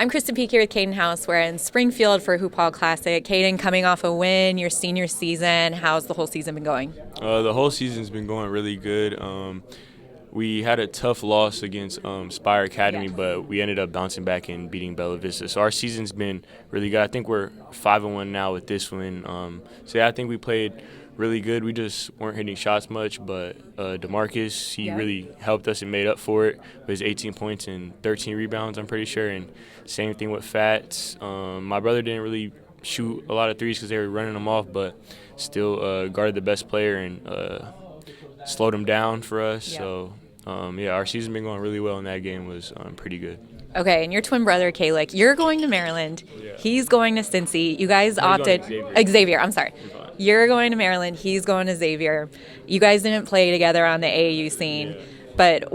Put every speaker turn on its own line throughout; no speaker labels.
I'm Krysten Peek here with Kaden House. We're in Springfield for Hoop Hall Classic. Kaden, coming off a win, your senior season. How's the whole season been going?
The whole season's been going really good. We had a tough loss against Spire Academy, but we ended up bouncing back and beating Bella Vista. So our season's been really good. I think we're 5-1 now with this win. I think we played really good. We just weren't hitting shots much, but DeMarcus, he really helped us and made up for it with his 18 points and 13 rebounds, I'm pretty sure. And same thing with Fats. My brother didn't really shoot a lot of threes because they were running them off, but still guarded the best player and slowed him down for us.
Yeah.
So, our season's been going really well, and that game was pretty good.
Okay, and your twin brother, Kalek, you're going to Maryland.
Yeah.
He's going to Cincy. You guys opted – Xavier, I'm sorry. You're going to Maryland. He's going to Xavier. You guys didn't play together on the AAU scene.
Yeah.
But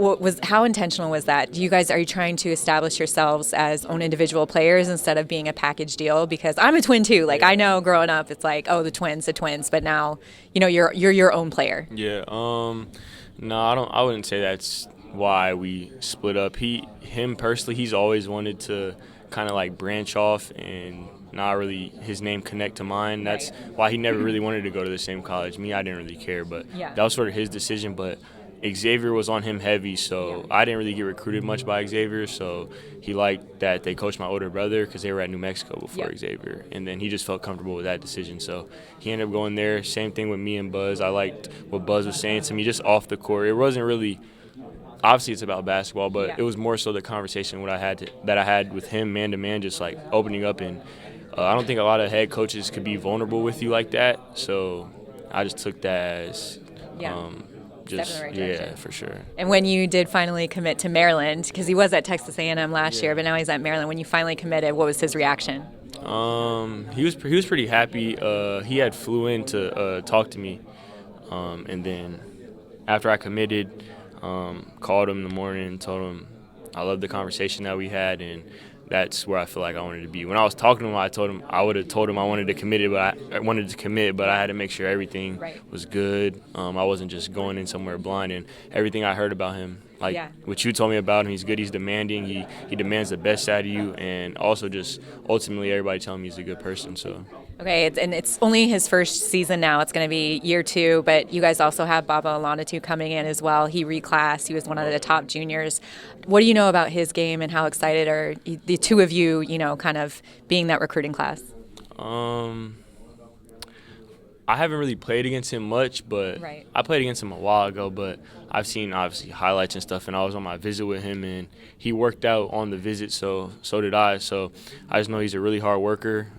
how intentional was that? Are you trying to establish yourselves as own individual players instead of being a package deal? Because I'm a twin too. I know growing up, it's like, oh, the twins. But now, you're your own player.
Yeah. No, I wouldn't say that's why we split up. Him personally, he's always wanted to kind of branch off and not really his name connect to mine. That's why he never really wanted to go to the same college. Me, I didn't really care, but that was sort of his decision. But Xavier was on him heavy, so I didn't really get recruited much by Xavier, so he liked that they coached my older brother because they were at New Mexico before Xavier, and then he just felt comfortable with that decision, so he ended up going there. Same thing with me and Buzz. I liked what Buzz was saying to me just off the court. It wasn't really – obviously it's about basketball, but it was more so the conversation that I had with him man-to-man, just opening up, and I don't think a lot of head coaches could be vulnerable with you like that, so I just took that as for sure.
And when you did finally commit to Maryland, because he was at Texas A&M last year, but now he's at Maryland, when you finally committed, what was his reaction?
He was pretty happy. He had flew in to talk to me, and then after I committed, called him in the morning and told him I loved the conversation that we had, and that's where I feel like I wanted to be. When I was talking to him, I would have told him I wanted to commit, but I had to make sure everything was good. I wasn't just going in somewhere blind, and everything I heard about him, what you told me about him, he's good, he's demanding, he demands the best out of you, and also just ultimately everybody telling me he's a good person. So.
Okay, it's only his first season now. It's going to be year 2, but you guys also have Baba Alanatu coming in as well. He reclassed. He was one of the top juniors. What do you know about his game, and how excited are the two of you, kind of being that recruiting class?
I haven't really played against him much, but I played against him a while ago, but I've seen, obviously, highlights and stuff, and I was on my visit with him, and he worked out on the visit, so did I. So I just know he's a really hard worker.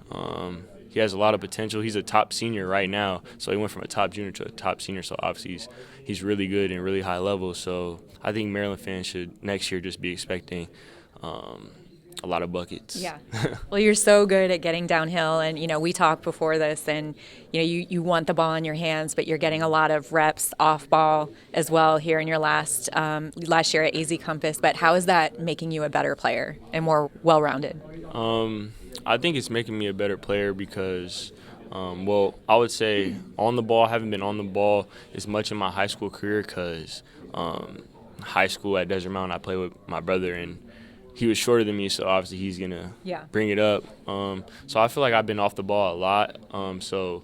He has a lot of potential. He's a top senior right now, so he went from a top junior to a top senior, so obviously he's really good and really high level. So I think Maryland fans should next year just be expecting a lot of buckets.
Yeah. Well, you're so good at getting downhill, and we talked before this, and you want the ball in your hands, but you're getting a lot of reps off ball as well here in your last year at AZ Compass. But how is that making you a better player and more well-rounded?
I think it's making me a better player because, I would say on the ball, I haven't been on the ball as much in my high school career because high school at Desert Mountain, I played with my brother, and he was shorter than me, so obviously he's going to bring it up. So I feel like I've been off the ball a lot. So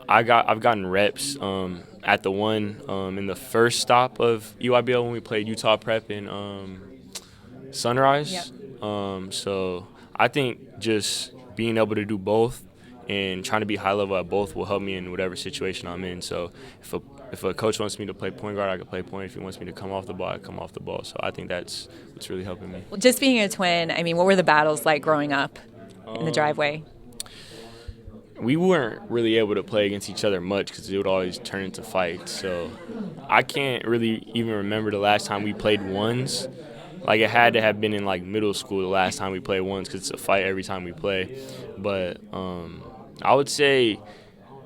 I've gotten reps at the one in the first stop of EYBL when we played Utah Prep in Sunrise.
Yep.
So I think just being able to do both and trying to be high level at both will help me in whatever situation I'm in. So if a coach wants me to play point guard, I can play point. If he wants me to come off the ball, I come off the ball. So I think that's what's really helping me.
Well, just being a twin, what were the battles like growing up in the driveway?
We weren't really able to play against each other much because it would always turn into fights. So I can't really even remember the last time we played ones. It had to have been in middle school the last time we played ones because it's a fight every time we play. But I would say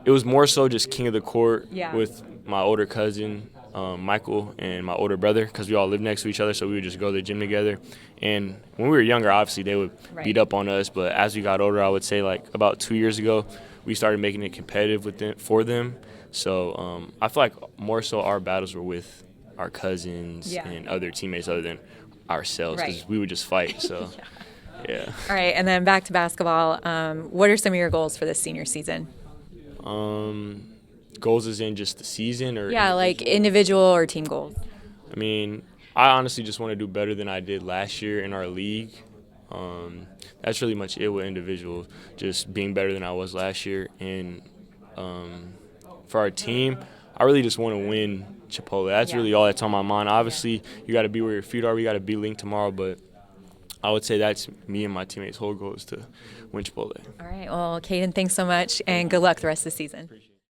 it was more so just king of the court with my older cousin, Michael, and my older brother because we all lived next to each other, so we would just go to the gym together. And when we were younger, obviously, they would beat up on us. But as we got older, I would say about 2 years ago, we started making it competitive for them. So I feel like more so our battles were with our cousins and other teammates other than ourselves because we would just fight. So Yeah.
All right, and then back to basketball. What are some of your goals for this senior season?
Goals is in just the season or
Yeah, like individual or team goals.
I mean, I honestly just want to do better than I did last year in our league. That's really much it with individual, just being better than I was last year. And for our team, I really just want to win Chipotle. That's really all that's on my mind. Obviously, you got to be where your feet are. We got to beat Link tomorrow, but I would say that's me and my teammates' whole goal is to win Chipotle.
All right, well, Kaden, thanks so much, and good luck the rest of the season.